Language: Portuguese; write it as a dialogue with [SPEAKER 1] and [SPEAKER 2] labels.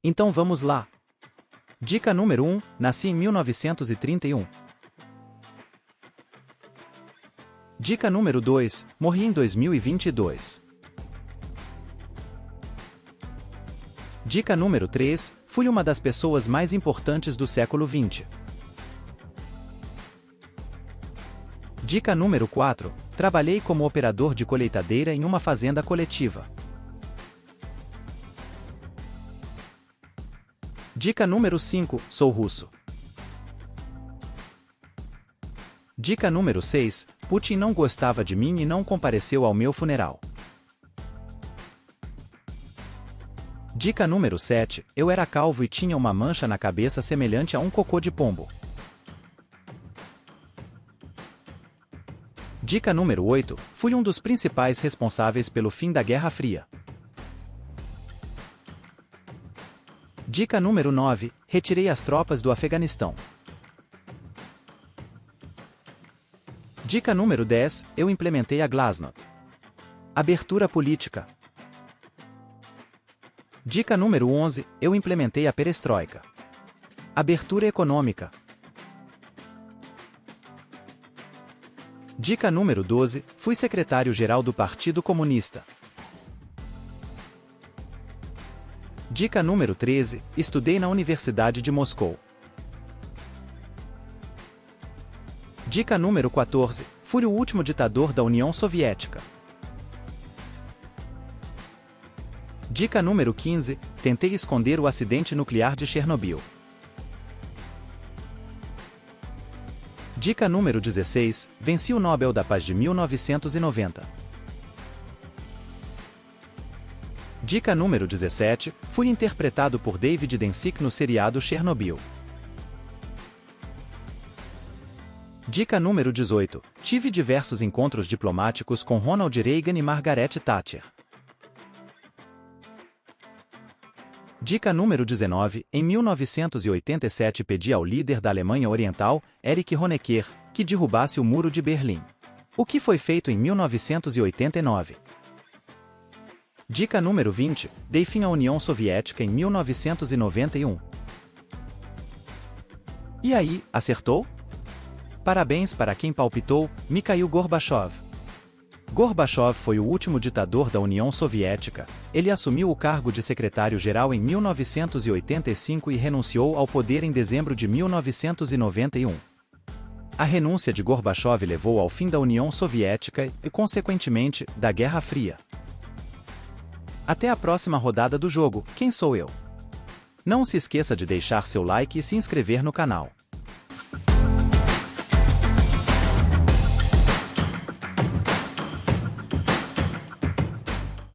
[SPEAKER 1] Então vamos lá. Dica número 1, nasci em 1931. Dica número 2, morri em 2022. Dica número 3, fui uma das pessoas mais importantes do século XX. Dica número 4, trabalhei como operador de colheitadeira em uma fazenda coletiva. Dica número 5, sou russo. Dica número 6, Putin não gostava de mim e não compareceu ao meu funeral. Dica número 7, eu era calvo e tinha uma mancha na cabeça semelhante a um cocô de pombo. Dica número 8, fui um dos principais responsáveis pelo fim da Guerra Fria. Dica número 9, retirei as tropas do Afeganistão. Dica número 10, eu implementei a Glasnost. Abertura política. Dica número 11, eu implementei a Perestroika. Abertura econômica. Dica número 12, fui secretário-geral do Partido Comunista. Dica número 13, estudei na Universidade de Moscou. Dica número 14, fui o último ditador da União Soviética. Dica número 15, tentei esconder o acidente nuclear de Chernobyl. Dica número 16, venci o Nobel da Paz de 1990. Dica número 17, fui interpretado por David Dencik no seriado Chernobyl. Dica número 18, tive diversos encontros diplomáticos com Ronald Reagan e Margaret Thatcher. Dica número 19, em 1987 pedi ao líder da Alemanha Oriental, Erich Honecker, que derrubasse o Muro de Berlim. O que foi feito em 1989? Dica número 20, dei fim à União Soviética em 1991. E aí, acertou? Parabéns para quem palpitou, Mikhail Gorbachev. Gorbachev foi o último ditador da União Soviética. Ele assumiu o cargo de secretário-geral em 1985 e renunciou ao poder em dezembro de 1991. A renúncia de Gorbachev levou ao fim da União Soviética e, consequentemente, da Guerra Fria. Até a próxima rodada do jogo, Quem Sou Eu? Não se esqueça de deixar seu like e se inscrever no canal.